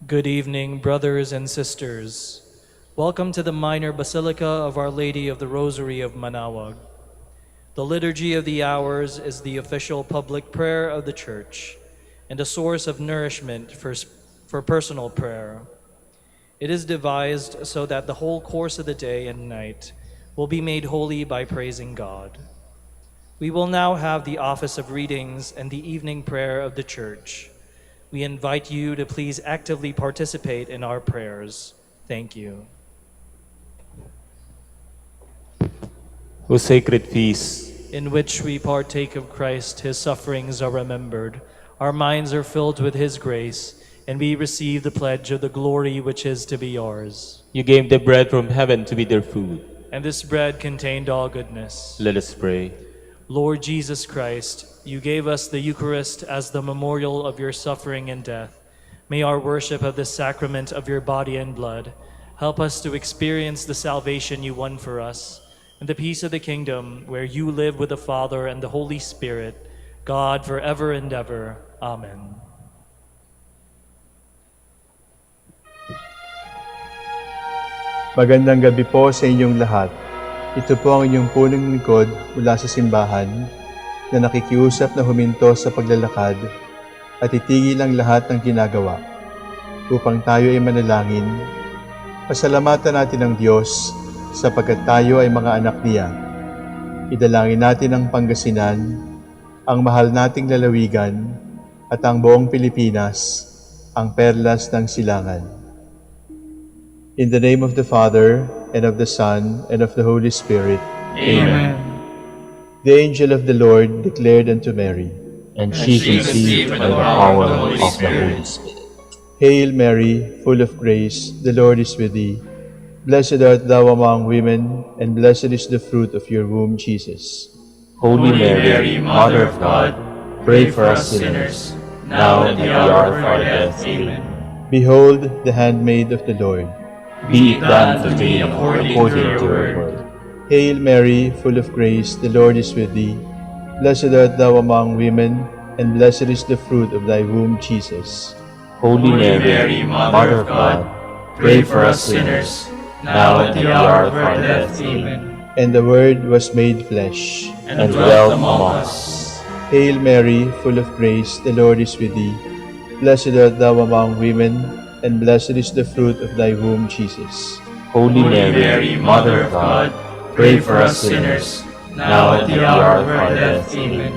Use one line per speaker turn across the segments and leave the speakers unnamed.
Good evening, brothers and sisters. Welcome to the Minor Basilica of Our Lady of the Rosary of Manaoag. The Liturgy of the Hours is the official public prayer of the Church and a source of nourishment for personal prayer. It is devised so that the whole course of the day and night will be made holy by praising God. We will now have the office of readings and the evening prayer of the Church. We invite you to please actively participate in our prayers. Thank you.
O sacred feast,
in which we partake of Christ, his sufferings are remembered, our minds are filled with his grace, and we receive the pledge of the glory which is to be ours.
you gave the bread from heaven to be their food.
And this bread contained all goodness.
Let us pray.
Lord Jesus Christ, you gave us the Eucharist as the memorial of your suffering and death. May our worship of the sacrament of your body and blood help us to experience the salvation you won for us and the peace of the kingdom where you live with the Father and the Holy Spirit, God forever and ever. Amen.
Magandang gabi po sa inyong lahat. Ito po ang inyong punong lingkod mula sa simbahan na nakikiusap na huminto sa paglalakad at itigil ang lahat ng ginagawa upang tayo ay manalangin. Pasalamatan natin ang Diyos sapagkat tayo ay mga anak niya. Idalangin natin ang Pangasinan, ang mahal nating lalawigan at ang buong Pilipinas, ang perlas ng silangan. In the name of the Father, and of the Son, and of the Holy Spirit.
Amen.
The angel of the Lord declared unto Mary,
And she conceived by the power of the Holy Spirit.
Hail Mary, full of grace, the Lord is with thee. Blessed art thou among women, and blessed is the fruit of your womb, Jesus.
Holy Mary, Mother of God, pray for us sinners, now and at the hour of our death. Amen.
Behold, the handmaid of the Lord.
Be it done to me according to your word.
Hail Mary, full of grace, the Lord is with thee. Blessed art thou among women, and blessed is the fruit of thy womb, Jesus.
Holy Mary, Mother of God, pray for us sinners, now and at the hour of our death. Amen.
And the Word was made flesh,
And dwelt among us.
Hail Mary, full of grace, the Lord is with thee. Blessed art thou among women, and blessed is the fruit of thy womb, Jesus.
Holy Mary, Mother of God, pray for us sinners, now and at the hour of our death. Amen.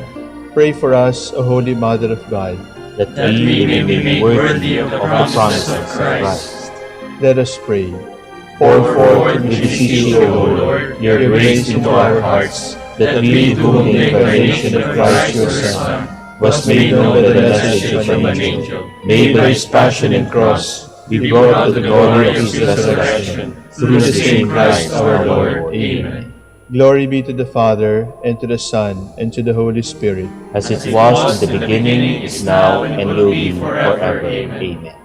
Pray for us, O Holy Mother of God.
That we may be made worthy of the promises of Christ.
Let us pray.
Pour forth, we beseech you, O Lord, your grace into our hearts, that we, to whom the incarnation of Christ your Son was made known by the message from an angel, made by his passion and cross, be brought to the glory of his resurrection, through the same Christ our Lord. Amen.
Glory be to the Father, and to the Son, and to the Holy Spirit.
As it was in the beginning, is now, and will be forever. Amen.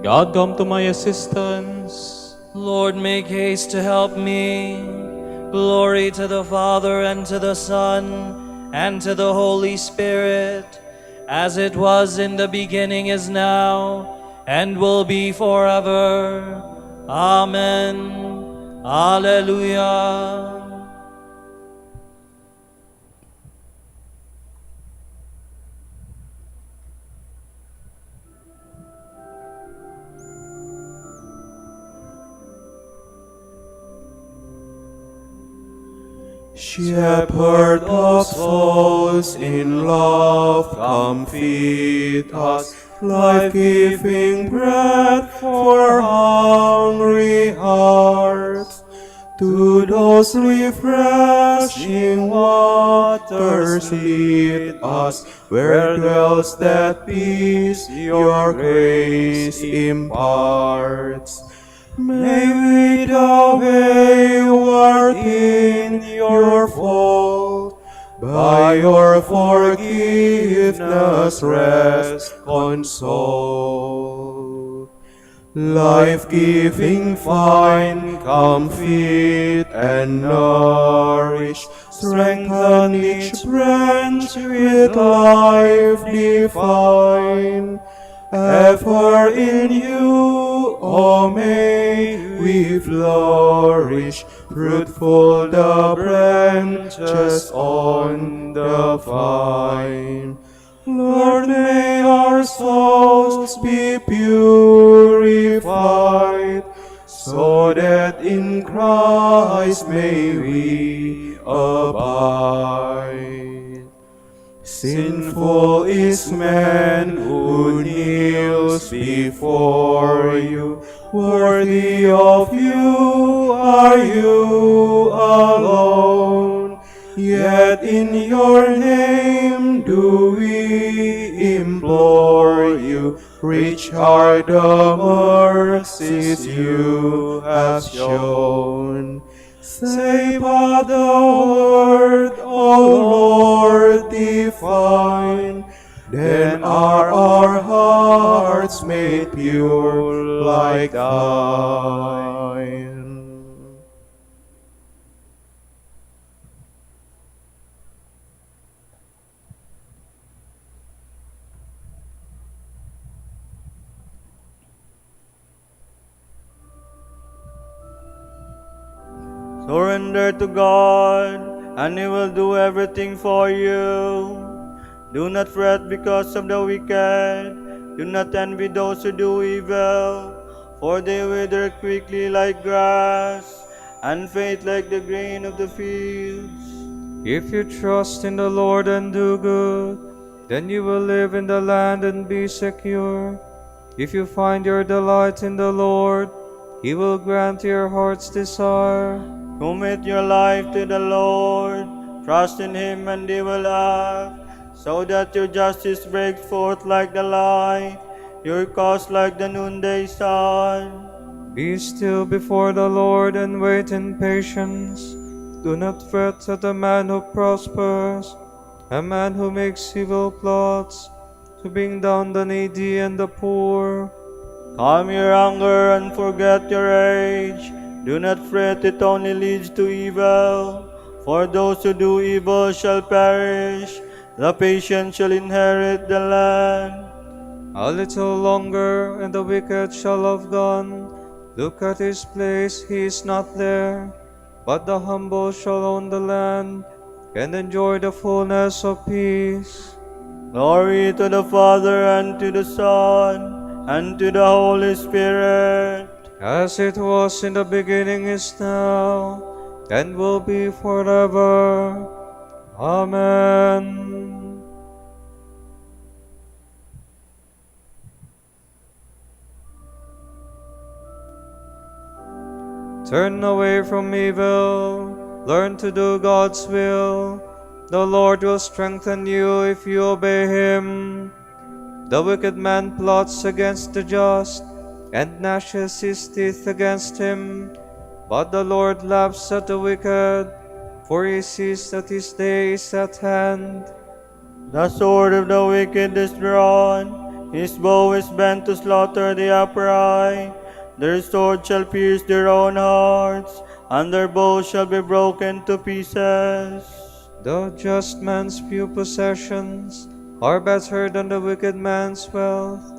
God, come to my assistance.
Lord, make haste to help me. Glory to the Father, and to the Son, and to the Holy Spirit, as it was in the beginning, is now, and will be forever. Amen. Alleluia.
Shepherd of souls, in love come feed us, life-giving bread for hungry hearts. To those refreshing waters lead us, where dwells that peace your grace imparts. May we the wayward in your fold, by your forgiveness rest consoled. life-giving vine, come feed and nourish, strengthen each branch with life divine. Ever in you, O may we flourish, fruitful the branches on the vine. Lord, may our souls be purified, so that in Christ may we abide. Sinful is man who kneels before you, worthy of you are you alone. Yet in your name do we implore you, rich are the mercies you have shown. Say but the word, O Lord divine, then are our hearts made pure like thine.
Surrender to God, and He will do everything for you. Do not fret because of the wicked. Do not envy those who do evil, for they wither quickly like grass, and fade like the grain of the fields.
If you trust in the Lord and do good, then you will live in the land and be secure. If you find your delight in the Lord, He will grant your heart's desire.
Commit your life to the Lord, trust in Him and He will act, so that your justice breaks forth like the light, your cause like the noonday sun.
Be still before the Lord and wait in patience. Do not fret at the man who prospers, a man who makes evil plots, to bring down the needy and the poor.
Calm your anger and forget your rage. Do not fret, it only leads to evil. For those who do evil shall perish. The patient shall inherit the land.
A little longer, and the wicked shall have gone. Look at his place, he is not there. But the humble shall own the land, and enjoy the fullness of peace.
Glory to the Father, and to the Son, and to the Holy Spirit.
As it was in the beginning, is now, and will be forever. Amen. Turn away from evil, learn to do God's will. The Lord will strengthen you if you obey Him. The wicked man plots against the just, and gnashes his teeth against him. But the Lord laughs at the wicked, for He sees that his day is at hand.
The sword of the wicked is drawn, his bow is bent to slaughter the upright. Their sword shall pierce their own hearts, and their bow shall be broken to pieces.
The just man's few possessions are better than the wicked man's wealth.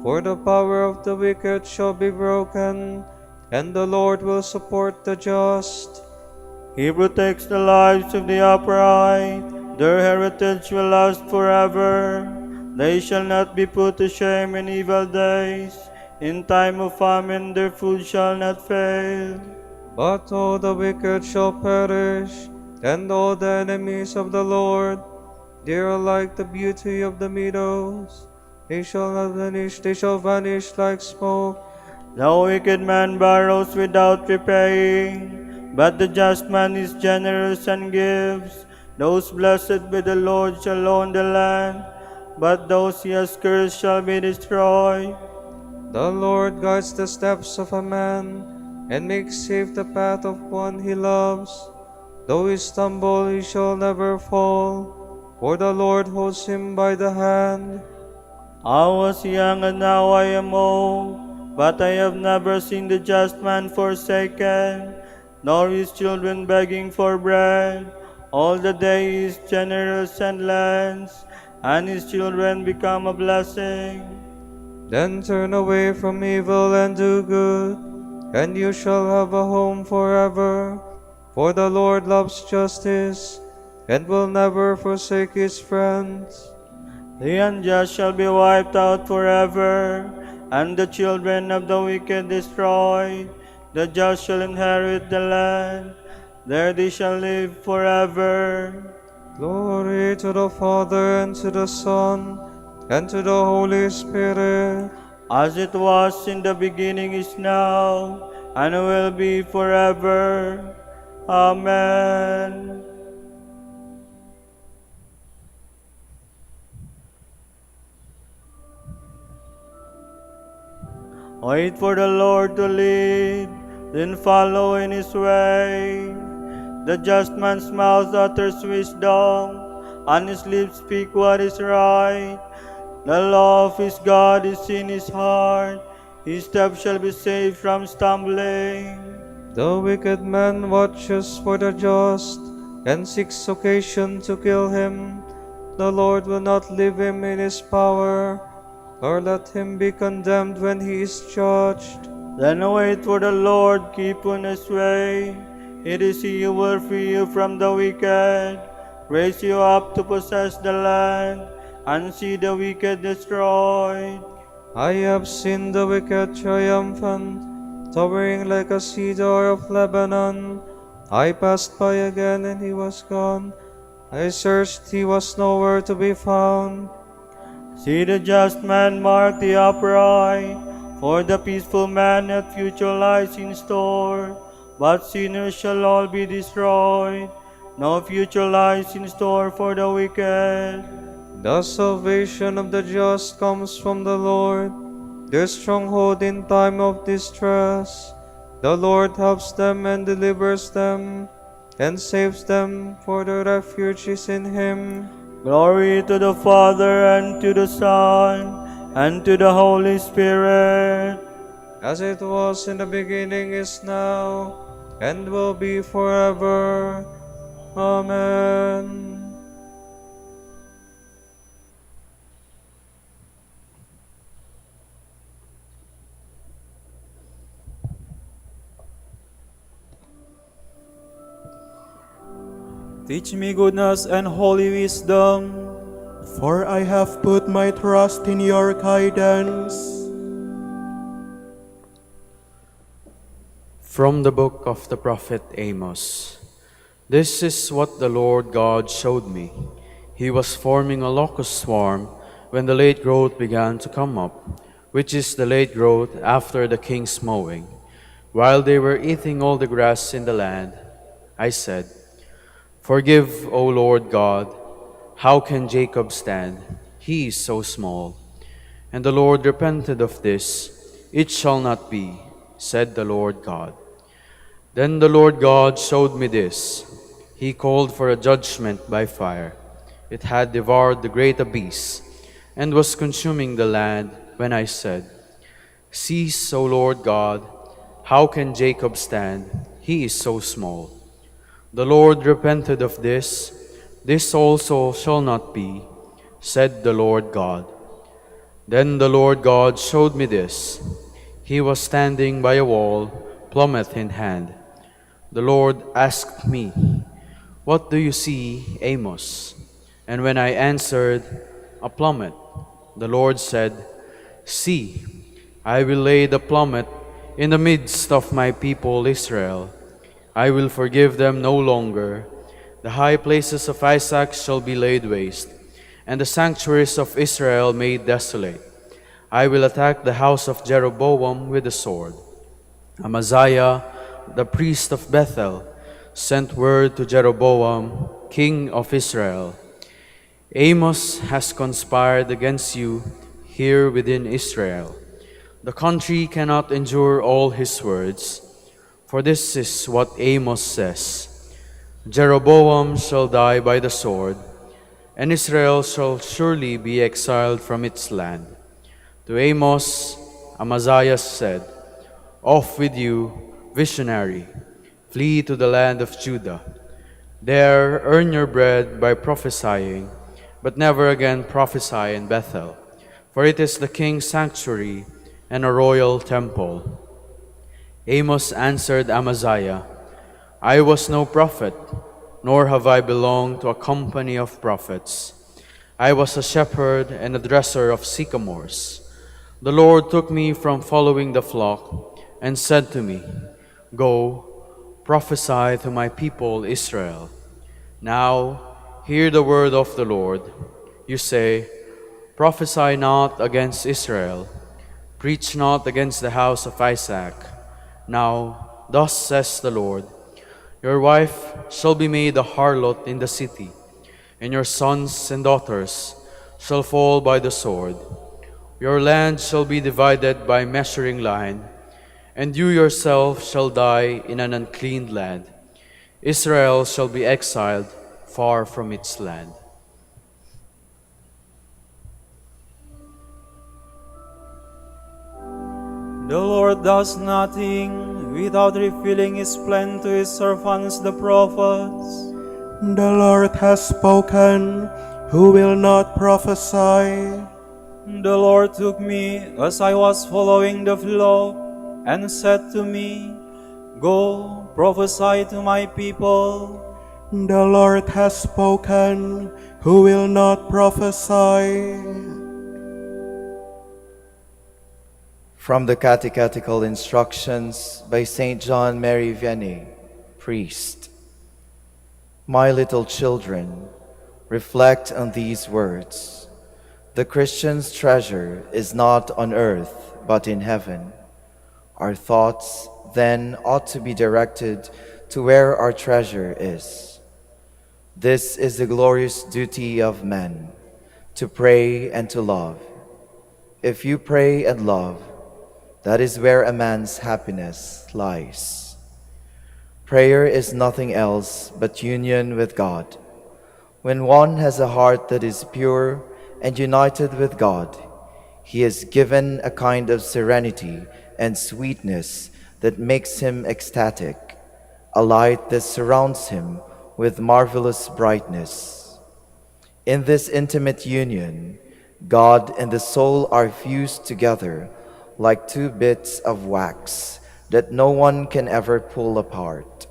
For the power of the wicked shall be broken, and the Lord will support the just.
He protects the lives of the upright, their heritage will last forever. They shall not be put to shame in evil days. In time of famine their food shall not fail.
But all the wicked shall perish, and all the enemies of the Lord. They are like the beauty of the meadows. They shall not vanish, they shall vanish like smoke.
The wicked man borrows without repaying, but the just man is generous and gives. Those blessed by the Lord shall own the land, but those he has cursed shall be destroyed.
The Lord guides the steps of a man, and makes safe the path of one he loves. Though he stumble, he shall never fall, for the Lord holds him by the hand.
I was young and now I am old, But I have never seen the just man forsaken, nor his children begging for bread. All the day he is generous and lends, and his children become a blessing.
Then turn away from evil and do good, and you shall have a home forever. For the Lord loves justice, and will never forsake his friends.
The unjust shall be wiped out forever, and the children of the wicked destroyed. The just shall inherit the land, there they shall live forever.
Glory to the Father, and to the Son, and to the Holy Spirit,
As it was in the beginning, is now, and will be forever. Amen. Wait for the Lord to lead, then follow in his way. The just man's mouth utters wisdom, and his lips speak what is right. The law of his God is in his heart, his steps shall be saved from stumbling.
the wicked man watches for the just, and seeks occasion to kill him. The Lord will not leave him in his power, or let him be condemned when he is judged.
Then wait for the Lord, keep on his way. It is he who will free you from the wicked, raise you up to possess the land, and see the wicked destroyed.
I have seen the wicked triumphant, towering like a cedar of Lebanon. I passed by again, and he was gone. I searched, he was nowhere to be found.
See the just man mark the upright, for the peaceful man hath future lies in store. But sinners shall all be destroyed, no future lies in store for the wicked.
The salvation of the just comes from the Lord, their stronghold in time of distress. The Lord helps them and delivers them, and saves them, for their refuge is in him.
Glory to the Father, and to the Son, and to the Holy Spirit.
As it was in the beginning, is now, and will be forever. Amen.
Teach me goodness and holy wisdom,
For I have put my trust in your guidance.
From the book of the Prophet Amos. This is what the Lord God showed me. He was forming a locust swarm when the late growth began to come up, which is the late growth after the king's mowing. While they were eating all the grass in the land, I said, Forgive, O Lord God, how can Jacob stand? He is so small. And the Lord repented of this. It shall not be, said the Lord God. Then the Lord God showed me this. He called for a judgment by fire. It had devoured the great abyss and was consuming the land when I said, Cease, O Lord God, how can Jacob stand? He is so small. The Lord repented of this. This also shall not be, said the Lord God. Then the Lord God showed me this. He was standing by a wall, plummet in hand. The Lord asked me, What do you see, Amos? And when I answered, A plummet, the Lord said, See, I will lay the plummet in the midst of my people Israel. I will forgive them no longer. The high places of Isaac shall be laid waste, and the sanctuaries of Israel made desolate. I will attack the house of Jeroboam with the sword. Amaziah, the priest of Bethel, sent word to Jeroboam, king of Israel, Amos has conspired against you here within Israel. The country cannot endure all his words. For this is what Amos says, Jeroboam shall die by the sword, and Israel shall surely be exiled from its land. To Amos Amaziah said, "Off with you, visionary! Flee to the land of Judah. There earn your bread by prophesying, but never again prophesy in Bethel, for it is the king's sanctuary and a royal temple." Amos answered Amaziah, "I was no prophet, nor have I belonged to a company of prophets. I was a shepherd and a dresser of sycamores. The Lord took me from following the flock and said to me, 'Go, prophesy to my people Israel.' Now hear the word of the Lord. You say, 'Prophesy not against Israel, preach not against the house of Isaac.' Now thus says the Lord, your wife shall be made a harlot in the city, and your sons and daughters shall fall by the sword. Your land shall be divided by measuring line, and you yourself shall die in an unclean land. Israel shall be exiled far from its land."
The Lord does nothing without revealing his plan to his servants the prophets.
The Lord has spoken, who will not prophesy?
The Lord took me as I was following the flock and said to me, "Go, prophesy to my people."
The Lord has spoken, who will not prophesy?
From the Catechetical Instructions by St. John Mary Vianney, priest. My little children, reflect on these words. The Christian's treasure is not on earth, but in heaven. Our thoughts, then, ought to be directed to where our treasure is. This is the glorious duty of men, to pray and to love. If you pray and love, that is where a man's happiness lies. Prayer is nothing else but union with God. When one has a heart that is pure and united with God, he is given a kind of serenity and sweetness that makes him ecstatic, a light that surrounds him with marvelous brightness. In this intimate union, God and the soul are fused together like two bits of wax that no one can ever pull apart.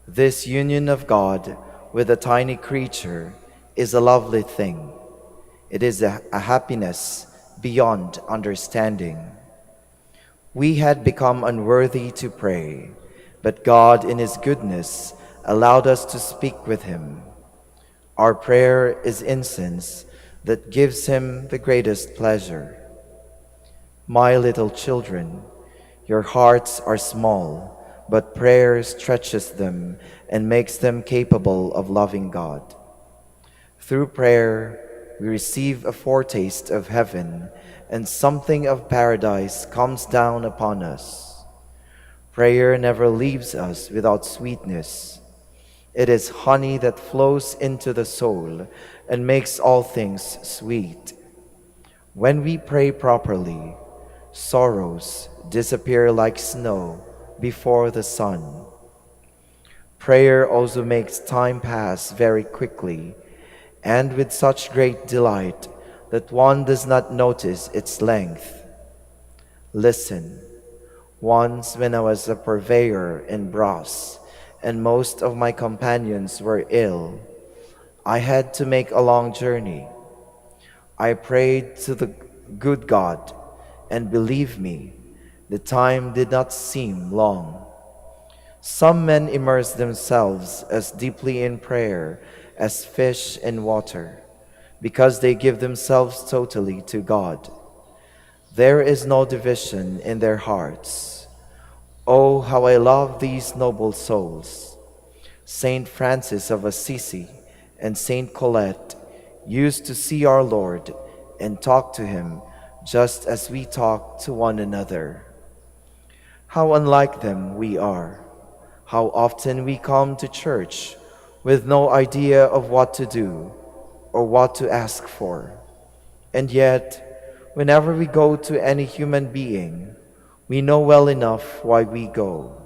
This union of God with a tiny creature is a lovely thing. It is a happiness beyond understanding. We had become unworthy to pray, but God in His goodness allowed us to speak with Him. Our prayer is incense that gives Him the greatest pleasure. My little children, your hearts are small, but prayer stretches them and makes them capable of loving God. Through prayer, we receive a foretaste of heaven, and something of paradise comes down upon us. Prayer never leaves us without sweetness. It is honey that flows into the soul and makes all things sweet. When we pray properly, sorrows disappear like snow before the sun. Prayer also makes time pass very quickly and with such great delight that one does not notice its length. Listen, once when I was a purveyor in brass and most of my companions were ill, I had to make a long journey. I prayed to the good God, and believe me, the time did not seem long. Some men immerse themselves as deeply in prayer as fish in water, because they give themselves totally to God. There is no division in their hearts. Oh, how I love these noble souls! Saint Francis of Assisi and Saint Colette used to see our Lord and talk to Him just as we talk to one another. How unlike them we are. How often we come to church with no idea of what to do or what to ask for. And yet, whenever we go to any human being, we know well enough why we go.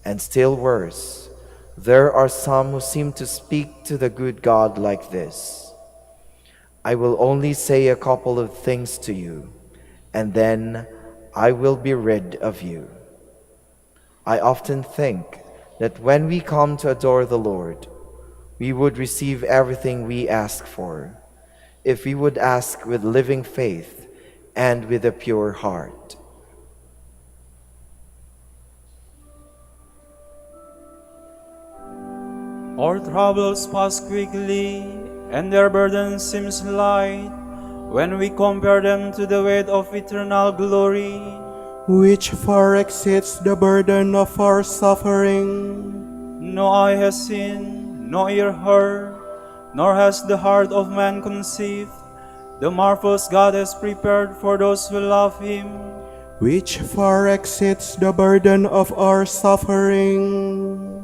And still worse, there are some who seem to speak to the good God like this: I will only say a couple of things to you, and then I will be rid of you. I often think that when we come to adore the Lord, we would receive everything we ask for, if we would ask with living faith and with a pure heart.
Our troubles pass quickly, and their burden seems light, when we compare them to the weight of eternal glory,
which far exceeds the burden of our suffering.
no eye has seen, no ear heard, nor has the heart of man conceived the marvels God has prepared for those who love Him.
Which far exceeds the burden of our suffering.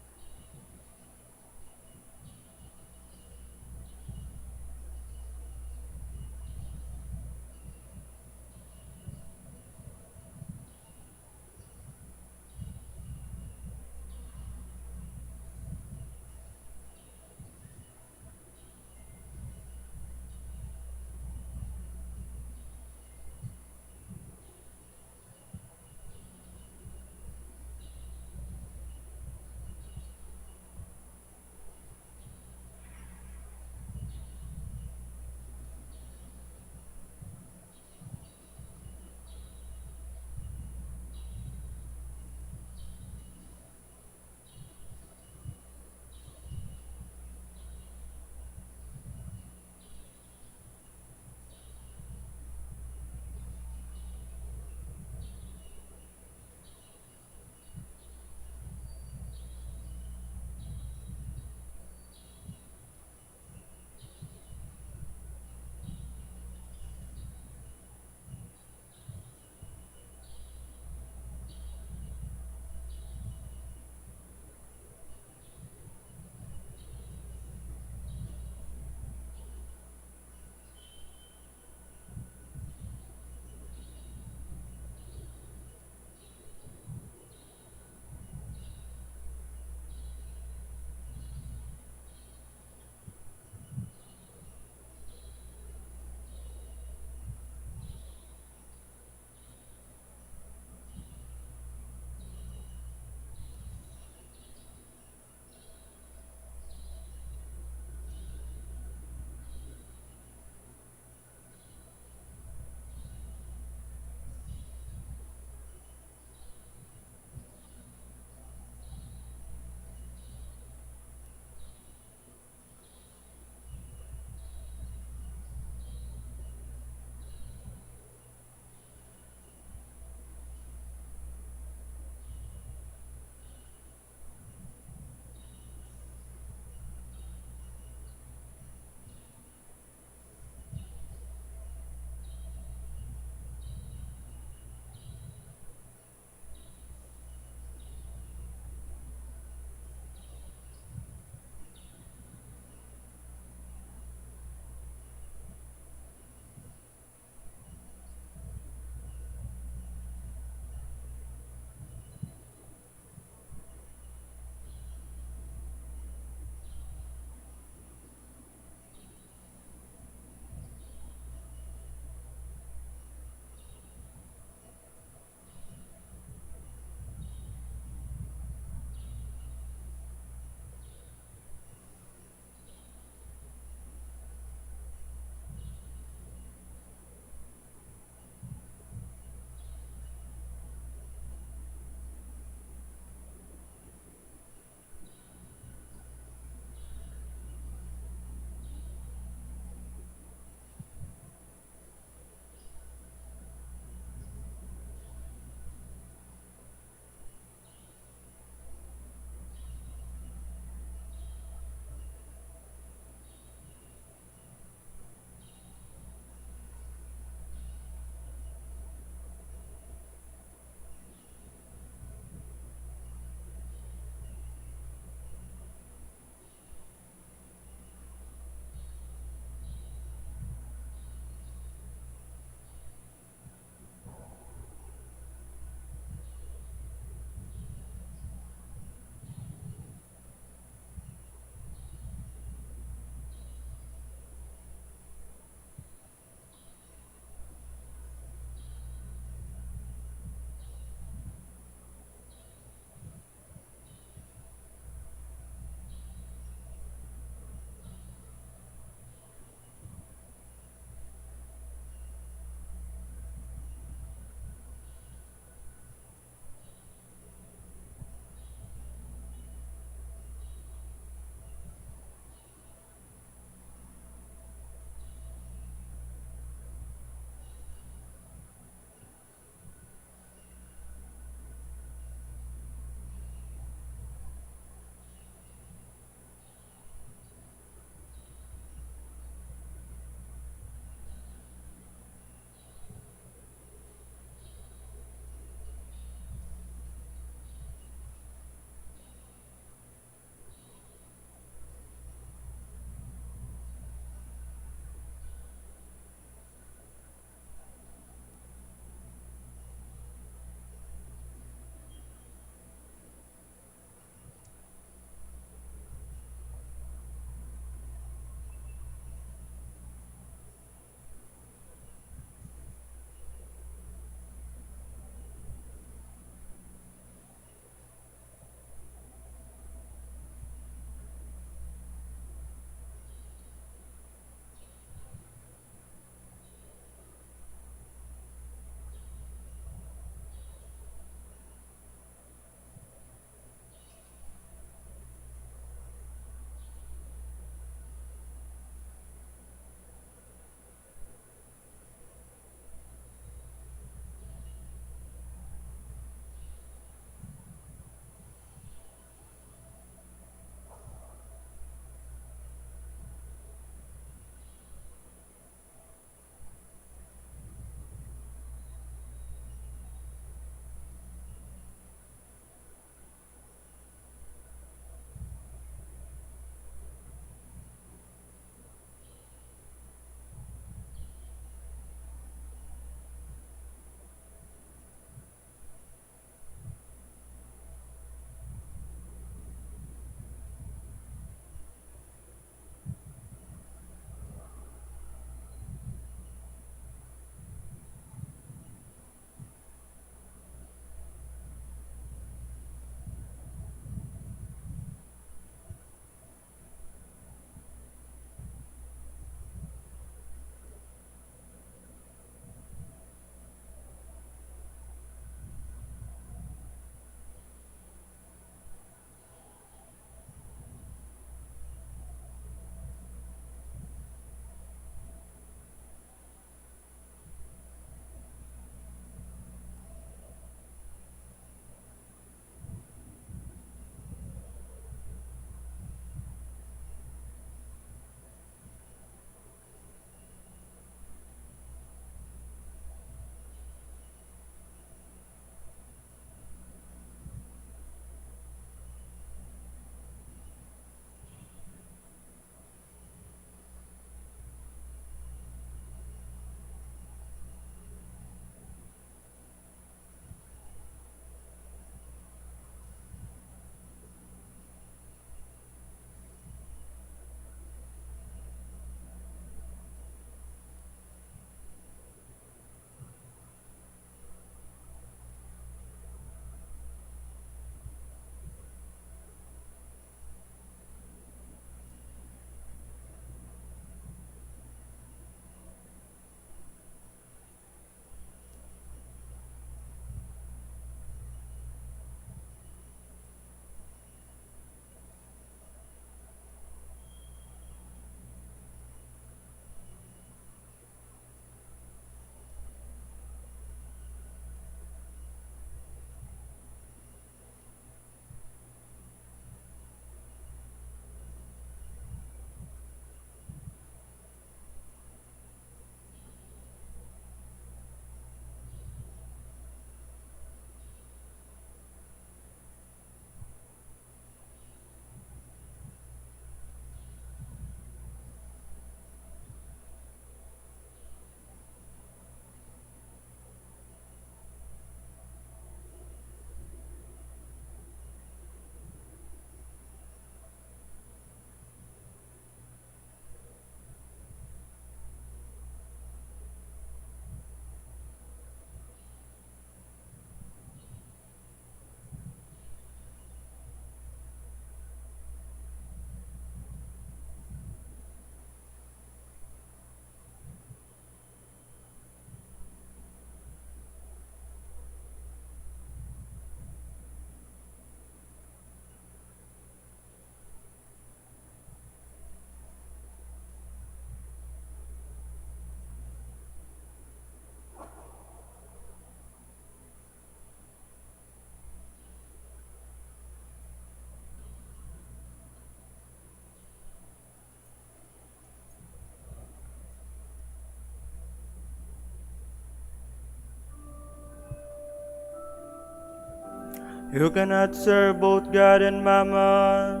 You cannot serve both God and mammon.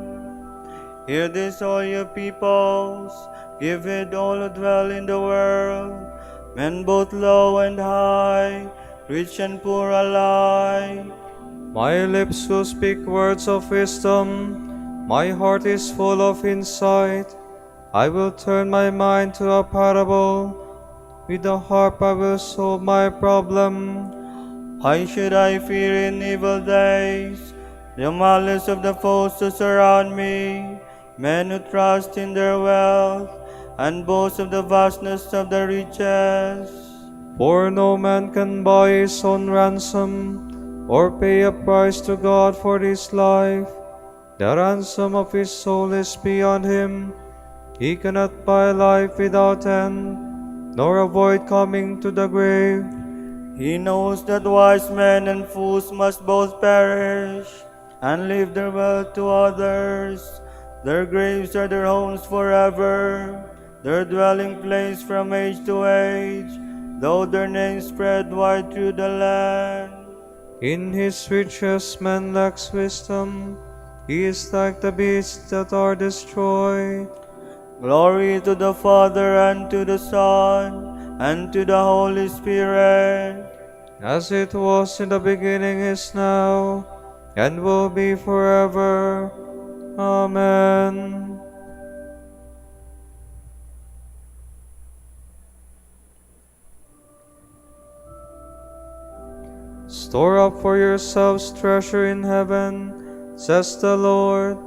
Hear this, all you peoples, give it all who dwell in the world, men both low and high, rich and poor alike.
My lips will speak words of wisdom, my heart is full of insight. I will turn my mind to a parable, with the harp I will solve my problem.
Why should I fear in evil days the malice of the foes who surround me, men who trust in their wealth and boast of the vastness of the riches?
For no man can buy his own ransom, or pay a price to God for his life. The ransom of his soul is beyond him. He cannot buy life without end, nor avoid coming to the grave.
He knows that wise men and fools must both perish, and leave their wealth to others. Their graves are their homes forever, their dwelling place from age to age, though their names spread wide through the land.
In his riches man lacks wisdom. He is like the beasts that are destroyed.
Glory to the Father, and to the Son, and to the Holy Spirit.
As it was in the beginning, is now, and will be forever. Amen. Store up for yourselves treasure in heaven, says the Lord.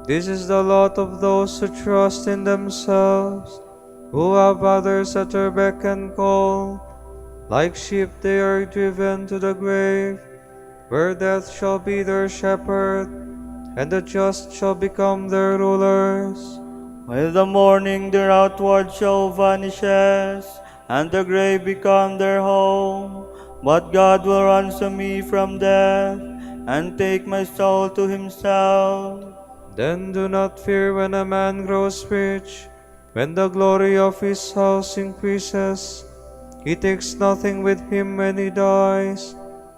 This is the lot of those who trust in themselves, who have others at their beck and call. Like sheep they are driven to the grave, where death shall be their shepherd, and the just shall become their rulers.
With the morning their outward show vanishes, and the grave become their home. But God will ransom me from death, and take my soul to himself.
Then do not fear when a man grows rich, when the glory of his house increases. He takes nothing with him when he dies.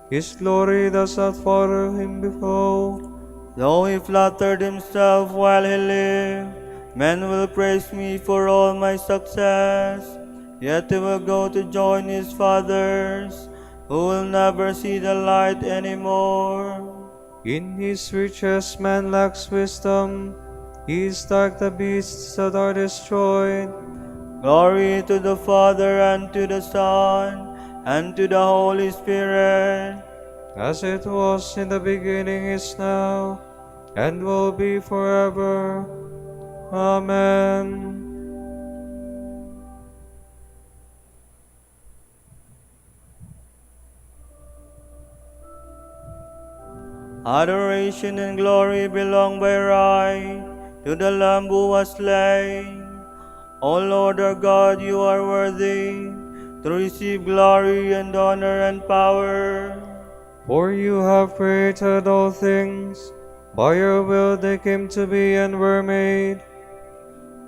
His glory does not follow him before.
Though he flattered himself while he lived, men will praise me for all my success. Yet he will go to join his fathers, who will never see the light anymore.
In his riches man lacks wisdom. He is like the beasts that are destroyed.
Glory to the Father, and to the Son, and to the Holy Spirit.
As it was in the beginning, is now, and will be forever. Amen.
Adoration and glory belong by right to the Lamb who was slain. O Lord our God, you are worthy to receive glory and honor and power.
For you have created all things. By your will they came to be and were made.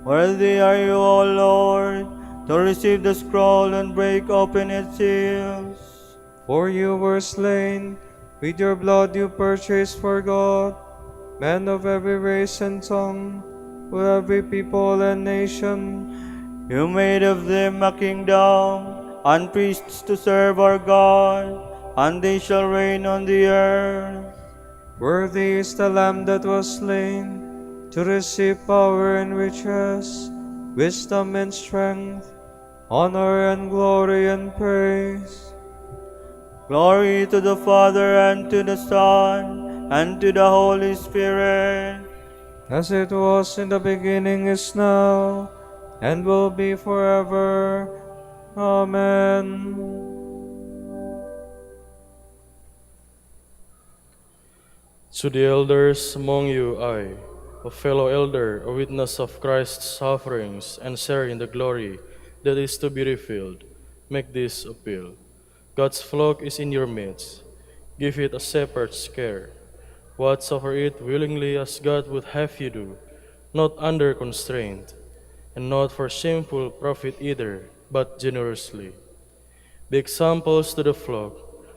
Worthy are you, O Lord, to receive the scroll and break open its seals.
For you were slain. With your blood you purchased for God men of every race and tongue, of every people and nation.
You made of them a kingdom, and priests to serve our God, and they shall reign on the earth.
Worthy is the Lamb that was slain, to receive power and riches, wisdom and strength, honor and glory and praise.
Glory to the Father, and to the Son, and to the Holy Spirit.
As it was in the beginning, is now, and will be forever. Amen.
To the elders among you, I, a fellow elder, a witness of Christ's sufferings, and share in the glory that is to be revealed, make this appeal. God's flock is in your midst. Give it a shepherd's care. Watch over it willingly as God would have you do, not under constraint, and not for shameful profit either, but generously. Be examples to the flock,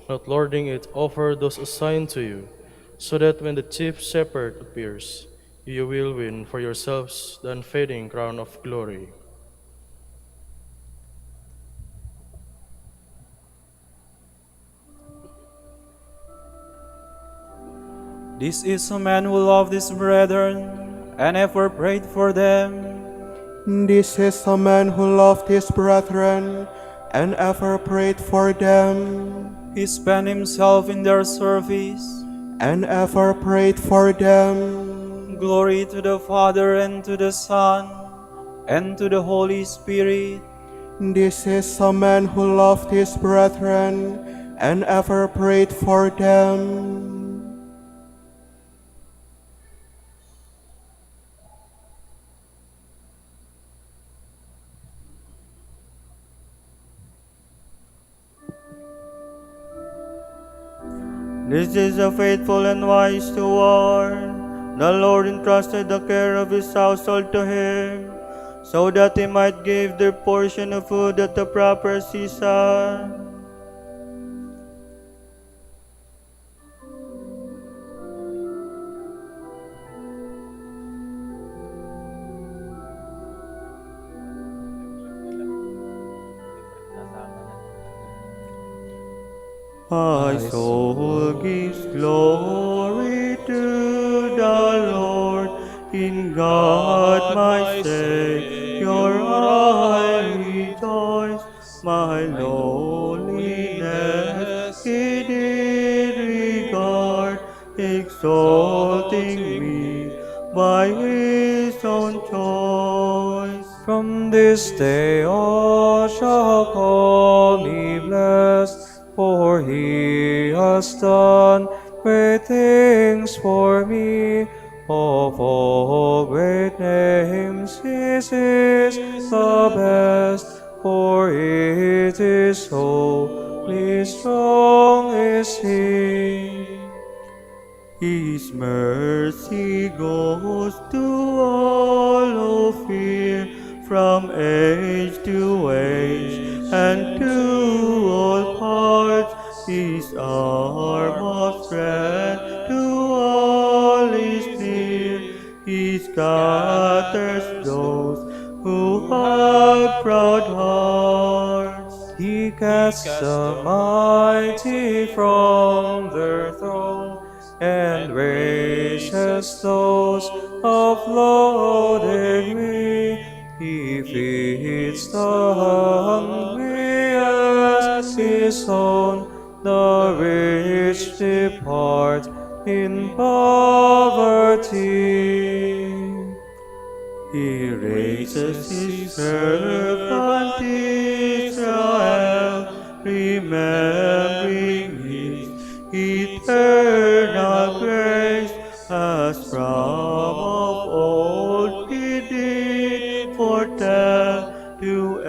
not lording it over those assigned to you, so that when the chief shepherd appears, you will win for yourselves the unfading crown of glory.
This is a man who loved his brethren and ever prayed for them.
This is a man who loved his brethren and ever prayed for them,
He spent himself in their service.
and ever prayed for them.
Glory to the Father, and to the Son, and to the Holy Spirit.
This is a man who loved his brethren and ever prayed for them.
This is a faithful and wise steward. The Lord entrusted the care of his household to him, so that he might give their portion of food at the proper season. My soul gives glory to the Lord. In God my Savior I rejoice. My lowliness He did regard, exalting me by His own choice.
From this day all shall call me blessed, for He has done great things for me. Of all great names His is the best, for it is holy, strong is He.
His mercy goes to all who fear, from age to age and to all parts. His arm of strength to all is near. He scatters those who have proud hearts.
He casts the mighty from their throne, and raises those of low degree. He feeds the hungry as His own, the rich depart in poverty.
He raises His servant Israel, remembering His eternal grace, as from of old He did foretell to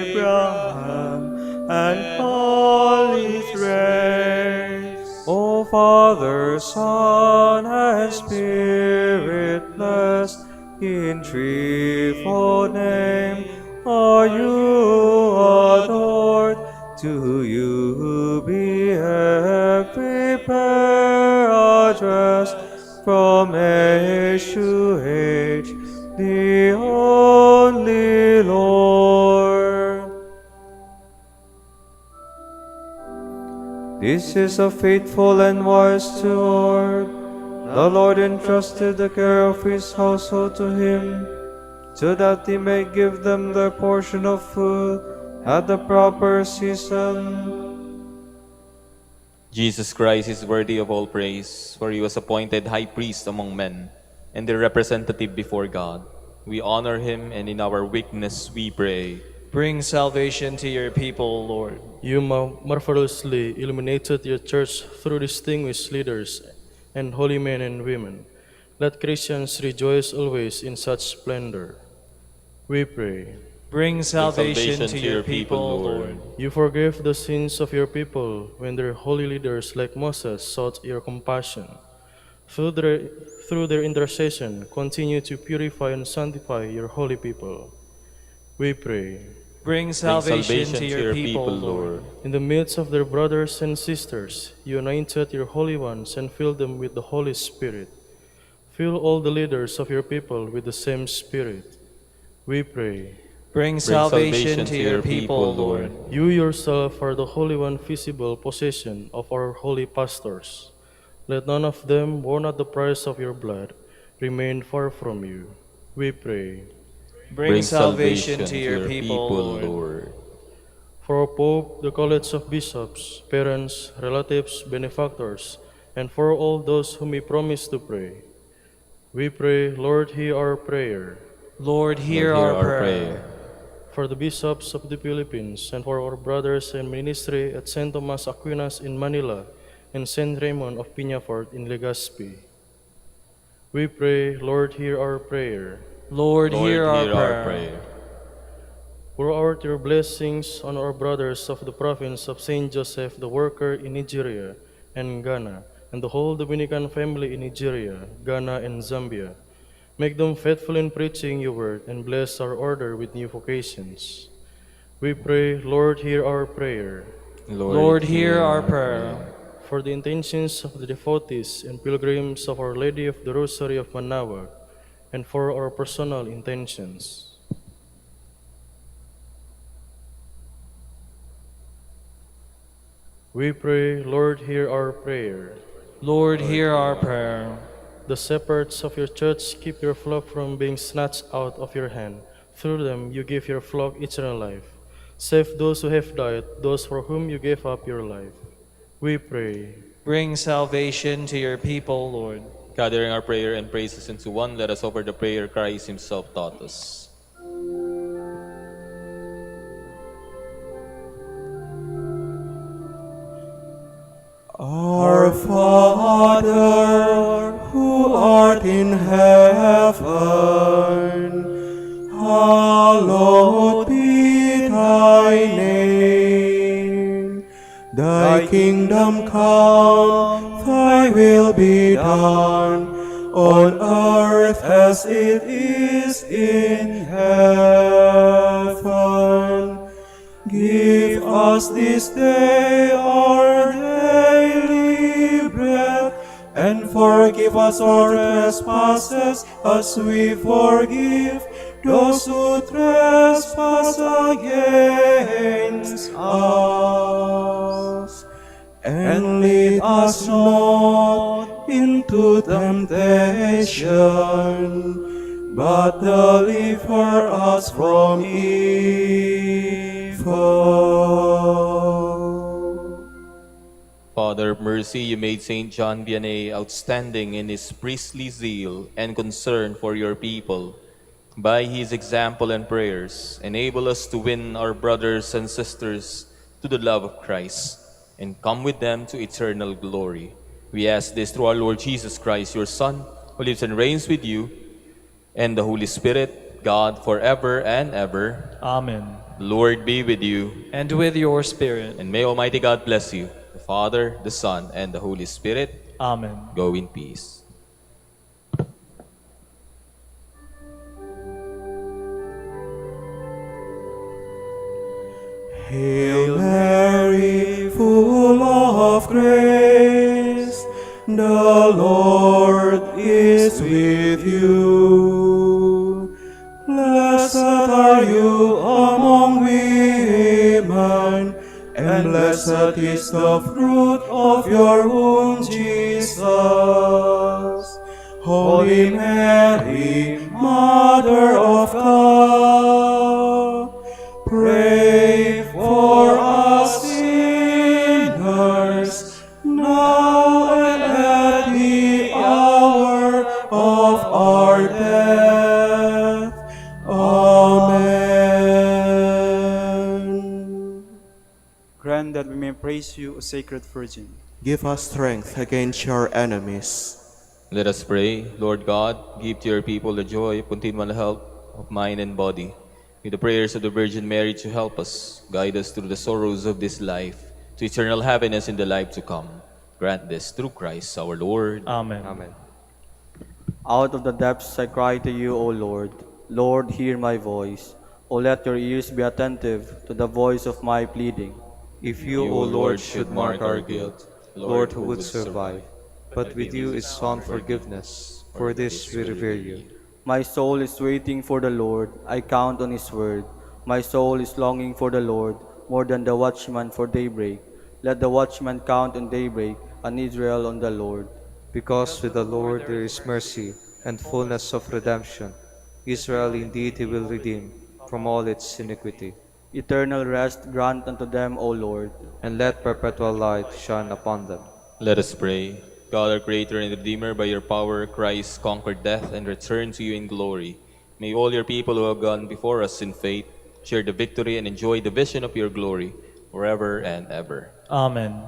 Abraham and all his race.
O Father, Son, and Spirit, blessed in threefold name are you adored. To you be every prayer addressed, from age to age, the only Lord. This is a faithful and wise steward. The Lord entrusted the care of His household to him, so that He may give them their portion of food at the proper season.
Jesus Christ is worthy of all praise, for He was appointed high priest among men, and their representative before God. We honor Him, and in our weakness we pray.
Bring salvation to your people, Lord.
You marvelously illuminated your church through distinguished leaders and holy men and women. Let Christians rejoice always in such splendor. We pray.
Bring salvation to your people, Lord.
You forgave the sins of your people when their holy leaders like Moses sought your compassion. Through their intercession, continue to purify and sanctify your holy people. We pray.
Bring salvation to your people, Lord.
In the midst of their brothers and sisters, you anointed your holy ones and filled them with the Holy Spirit. Fill all the leaders of your people with the same Spirit. We pray.
Bring salvation to your people, Lord.
You yourself are the Holy One, visible possession of our holy pastors. Let none of them, born at the price of your blood, remain far from you. We pray.
Bring salvation to your people, Lord.
For our Pope, the College of Bishops, parents, relatives, benefactors, and for all those whom we promise to pray, we pray, Lord, hear our prayer.
Lord, hear our prayer.
For the bishops of the Philippines, and for our brothers in ministry at St. Thomas Aquinas in Manila and St. Raymond of Peñafort in Legazpi, we pray, Lord, hear our prayer.
Lord, hear our prayer.
Pour out your blessings on our brothers of the province of St. Joseph, the worker in Nigeria and Ghana, and the whole Dominican family in Nigeria, Ghana, and Zambia. Make them faithful in preaching your word, and bless our order with new vocations. We pray, Lord, hear our prayer.
Lord, hear our prayer.
For the intentions of the devotees and pilgrims of Our Lady of the Rosary of Manaoag, and for our personal intentions. We pray, Lord, hear our prayer.
Lord, hear our prayer.
The shepherds of your church keep your flock from being snatched out of your hand. Through them you give your flock eternal life. Save those who have died, those for whom you gave up your life. We pray.
Bring salvation to your people, Lord.
Gathering our prayer and praises into one, let us offer the prayer Christ himself taught us.
Our Father, who art in heaven, hallowed be thy name. Thy kingdom come, thy will be done, on earth as it is in heaven. Give us this day our daily bread, and forgive us our trespasses as we forgive those who trespass against us. And lead us not into temptation, but deliver us from evil.
Father of mercy, you made St. John Vianney outstanding in his priestly zeal and concern for your people. By his example and prayers, enable us to win our brothers and sisters to the love of Christ and come with them to eternal glory. We ask this through our Lord Jesus Christ, your Son, who lives and reigns with you and the Holy Spirit, God, forever and ever.
Amen.
The Lord be with you.
And with your spirit.
And may Almighty God bless you, the Father, the Son, and the Holy Spirit.
Amen.
Go in peace.
Hail Mary, full of grace, the Lord is with you. Blessed are you among women, and blessed is the fruit of your womb, Jesus. Holy Mary, Mother of God, pray for us sinners, now and at the hour of our death. Amen.
Grant that we may praise you, O Sacred Virgin.
Give us strength against your enemies.
Let us pray. Lord God, give to your people the joy of continual health of mind and body. With the prayers of the Virgin Mary to help us, guide us through the sorrows of this life, to eternal happiness in the life to come. Grant this through Christ our Lord.
Amen.
Amen. Out of the depths I cry to you, O Lord. Lord, hear my voice. O let your ears be attentive to the voice of my pleading.
If you, O Lord, should mark our guilt, Lord, who would survive? But with you is found forgiveness. For this we revere you.
My soul is waiting for the Lord. I count on his word. My soul is longing for the Lord more than the watchman for daybreak. Let the watchman count on daybreak, and Israel on the Lord.
Because with the Lord there is mercy and fullness of redemption. Israel indeed he will redeem from all its iniquity.
Eternal rest grant unto them, O Lord.
And let perpetual light shine upon them.
Let us pray. God, our Creator and Redeemer, by your power, Christ conquered death and returned to you in glory. May all your people who have gone before us in faith share the victory and enjoy the vision of your glory forever and ever.
Amen.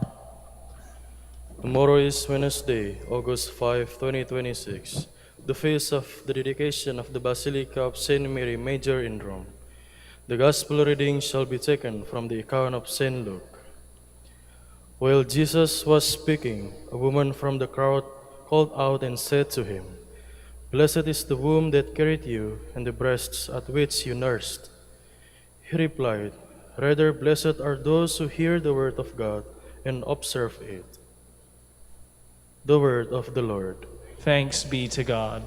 Tomorrow is Wednesday, August 5, 2026, the feast of the dedication of the Basilica of St. Mary Major in Rome. The Gospel reading shall be taken from the account of St. Luke. While Jesus was speaking, a woman from the crowd called out and said to him, "Blessed is the womb that carried you, and the breasts at which you nursed." He replied, "Rather, blessed are those who hear the word of God and observe it." The word of the Lord.
Thanks be to God.